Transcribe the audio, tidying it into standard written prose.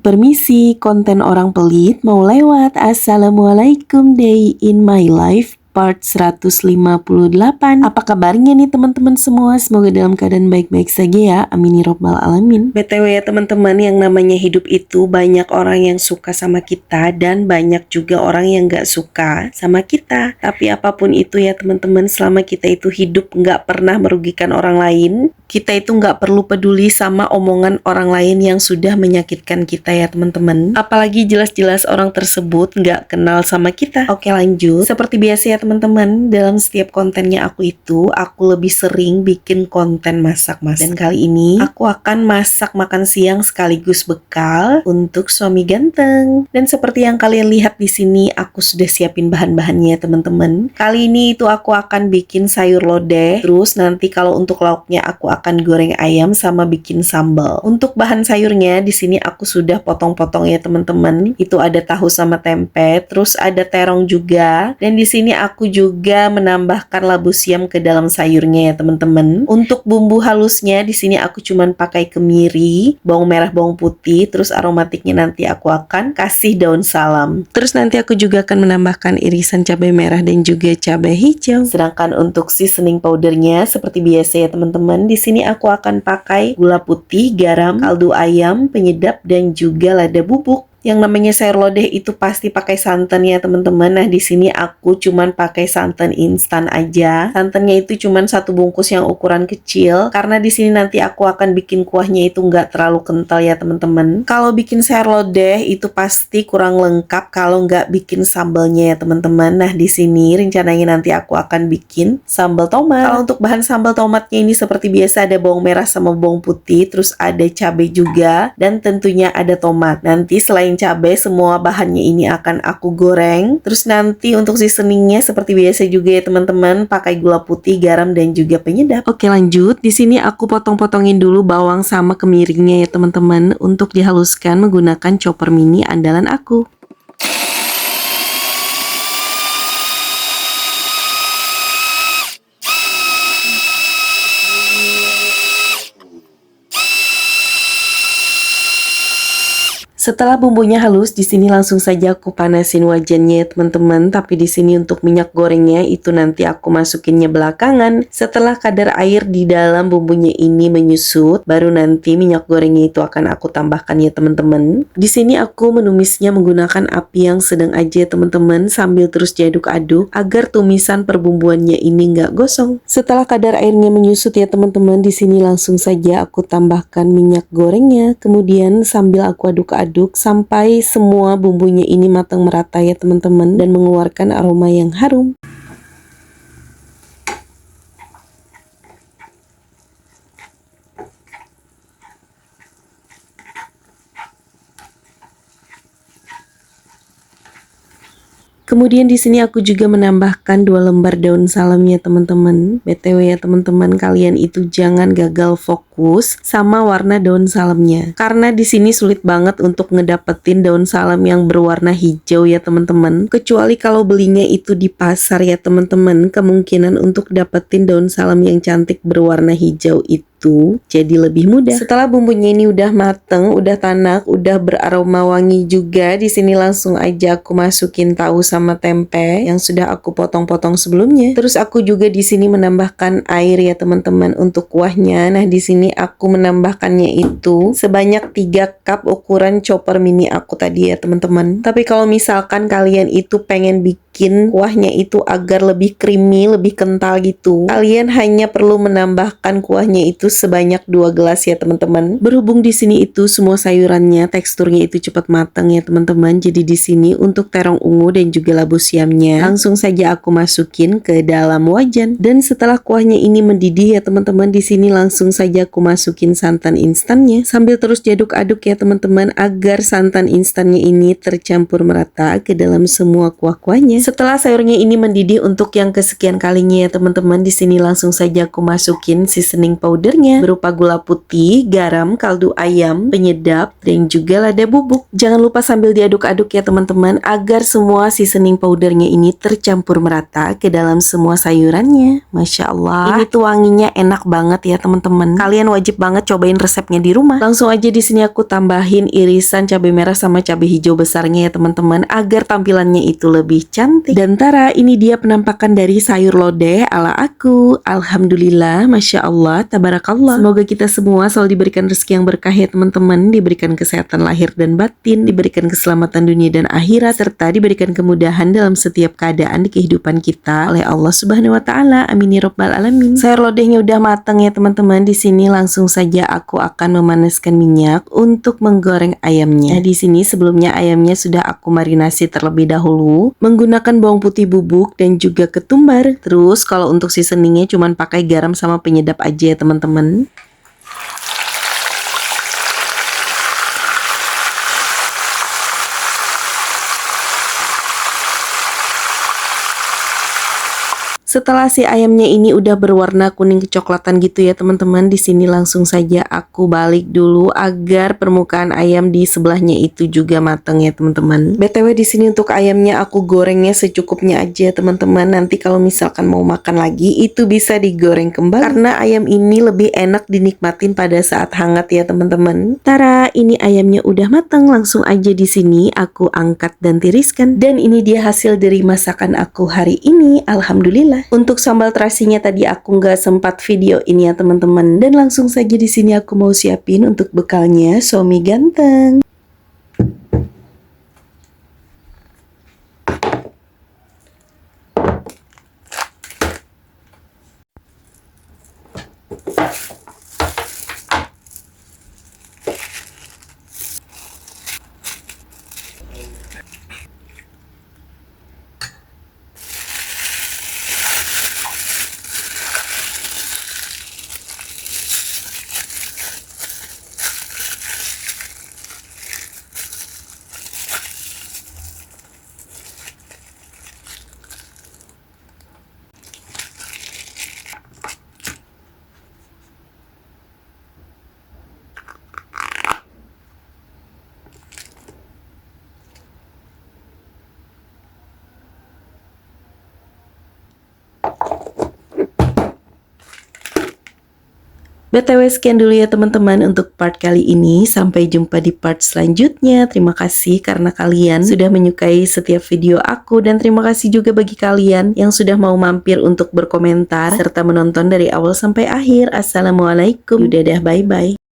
Permisi, konten orang pelit mau lewat. Assalamualaikum, day in my life part 158. Apa kabarnya nih teman-teman semua? Semoga dalam keadaan baik-baik saja ya. Amin ya robbal alamin. BTW ya teman-teman, yang namanya hidup itu banyak orang yang suka sama kita dan banyak juga orang yang gak suka sama kita. Tapi apapun itu ya teman-teman, selama kita itu hidup gak pernah merugikan orang lain, kita itu nggak perlu peduli sama omongan orang lain yang sudah menyakitkan kita ya teman-teman. Apalagi jelas-jelas orang tersebut nggak kenal sama kita. Oke, lanjut. Seperti biasa ya teman-teman, dalam setiap kontennya aku lebih sering bikin konten masak-masak. Dan kali ini aku akan masak makan siang sekaligus bekal untuk suami ganteng. Dan seperti yang kalian lihat di sini, aku sudah siapin bahan-bahannya teman-teman. Kali ini itu aku akan bikin sayur lodeh. Terus nanti kalau untuk lauknya aku akan goreng ayam sama bikin sambal. Untuk bahan sayurnya di sini aku sudah potong-potong ya teman-teman. Itu ada tahu sama tempe, terus ada terong juga. Dan di sini aku juga menambahkan labu siam ke dalam sayurnya ya teman-teman. Untuk bumbu halusnya di sini aku cuman pakai kemiri, bawang merah, bawang putih, terus aromatiknya nanti aku akan kasih daun salam. Terus nanti aku juga akan menambahkan irisan cabai merah dan juga cabai hijau. Sedangkan untuk seasoning powdernya seperti biasa ya teman-teman, di sini aku akan pakai gula putih, garam, kaldu ayam, penyedap, dan juga lada bubuk. Yang namanya sayur lodeh itu pasti pakai santan ya teman-teman. Nah di sini aku cuman pakai santan instan aja. Santannya itu cuman satu bungkus yang ukuran kecil. Karena di sini nanti aku akan bikin kuahnya itu nggak terlalu kental ya teman-teman. Kalau bikin sayur lodeh itu pasti kurang lengkap kalau nggak bikin sambalnya ya teman-teman. Nah di sini rencananya nanti aku akan bikin sambal tomat. Kalau untuk bahan sambal tomatnya ini seperti biasa ada bawang merah sama bawang putih. Terus ada cabai juga. Dan tentunya ada tomat. Nanti selain cabai, semua bahannya ini akan aku goreng. Terus nanti untuk seasoningnya seperti biasa juga ya teman-teman, pakai gula putih, garam, dan juga penyedap. Oke, lanjut. Di sini aku potong-potongin dulu bawang sama kemiringnya ya teman-teman, untuk dihaluskan menggunakan chopper mini andalan aku. Setelah bumbunya halus, di sini langsung saja aku panasin wajannya ya teman-teman. Tapi di sini untuk minyak gorengnya itu nanti aku masukinnya belakangan. Setelah kadar air di dalam bumbunya ini menyusut, baru nanti minyak gorengnya itu akan aku tambahkan ya teman-teman. Di sini aku menumisnya menggunakan api yang sedang aja teman-teman, sambil terus diaduk-aduk agar tumisan perbumbuannya ini nggak gosong. Setelah kadar airnya menyusut ya teman-teman, di sini langsung saja aku tambahkan minyak gorengnya. Kemudian sambil aku aduk-aduk sampai semua bumbunya ini matang merata ya teman-teman, dan mengeluarkan aroma yang harum. Kemudian di sini aku juga menambahkan 2 lembar daun salam ya teman-teman. BTW ya teman-teman, kalian itu jangan gagal fokus sama warna daun salamnya. Karena di sini sulit banget untuk ngedapetin daun salam yang berwarna hijau ya teman-teman. Kecuali kalau belinya itu di pasar ya teman-teman, kemungkinan untuk dapetin daun salam yang cantik berwarna hijau itu jadi lebih mudah. Setelah bumbunya ini udah mateng, udah tanak, udah beraroma wangi juga, di sini langsung aja aku masukin tahu sama tempe yang sudah aku potong-potong sebelumnya. Terus aku juga di sini menambahkan air ya teman-teman untuk kuahnya. Nah di sini aku menambahkannya itu sebanyak 3 cup ukuran chopper mini aku tadi ya teman-teman. Tapi kalau misalkan kalian itu pengen bikin kuahnya itu agar lebih creamy, lebih kental gitu, kalian hanya perlu menambahkan kuahnya itu sebanyak 2 gelas ya teman-teman. Berhubung di sini itu semua sayurannya teksturnya itu cepat matang ya teman-teman. Jadi di sini untuk terong ungu dan juga labu siamnya langsung saja aku masukin ke dalam wajan. Dan setelah kuahnya ini mendidih ya teman-teman, di sini langsung saja aku masukin santan instannya sambil terus diaduk-aduk ya teman-teman agar santan instannya ini tercampur merata ke dalam semua kuah-kuahnya. setelah sayurnya ini mendidih untuk yang kesekian kalinya ya teman-teman, di sini langsung saja aku masukin seasoning powdernya berupa gula putih, garam, kaldu ayam, penyedap, dan juga lada bubuk. Jangan lupa sambil diaduk-aduk ya teman-teman, agar semua seasoning powdernya ini tercampur merata ke dalam semua sayurannya. Masya Allah, ini tuh wanginya enak banget ya teman-teman. Kalian wajib banget cobain resepnya di rumah. Langsung aja di sini aku tambahin irisan cabai merah sama cabai hijau besarnya ya teman-teman, agar tampilannya itu lebih cantik. Dan tara, ini dia penampakan dari sayur lodeh ala aku. Alhamdulillah, Masya Allah, tabarakallah. Semoga kita semua selalu diberikan rezeki yang berkah ya teman-teman, diberikan kesehatan lahir dan batin, diberikan keselamatan dunia dan akhirat, serta diberikan kemudahan dalam setiap keadaan di kehidupan kita oleh Allah Subhanahu wa taala. Amin ya rabbal alamin. Sayur lodehnya udah matang ya teman-teman. Di sini langsung saja aku akan memanaskan minyak untuk menggoreng ayamnya. Nah, di sini sebelumnya ayamnya sudah aku marinasi terlebih dahulu menggunakan bawang putih bubuk dan juga ketumbar. Terus kalau untuk seasoningnya cuman pakai garam sama penyedap aja ya teman-teman. Setelah si ayamnya ini udah berwarna kuning kecoklatan gitu ya teman-teman, di sini langsung saja aku balik dulu agar permukaan ayam di sebelahnya itu juga matang ya teman-teman. BTW di sini untuk ayamnya aku gorengnya secukupnya aja teman-teman. Nanti kalau misalkan mau makan lagi itu bisa digoreng kembali karena ayam ini lebih enak dinikmatin pada saat hangat ya teman-teman. Tara, ini ayamnya udah matang, langsung aja di sini aku angkat dan tiriskan. Dan ini dia hasil dari masakan aku hari ini. Alhamdulillah. Untuk sambal terasinya tadi aku nggak sempat video ini ya teman-teman, dan langsung saja di sini aku mau siapin untuk bekalnya suami ganteng. BTW sekian dulu ya teman-teman untuk part kali ini. Sampai jumpa di part selanjutnya. Terima kasih karena kalian sudah menyukai setiap video aku, dan terima kasih juga bagi kalian yang sudah mau mampir untuk berkomentar serta menonton dari awal sampai akhir. Assalamualaikum. Dadah, bye-bye.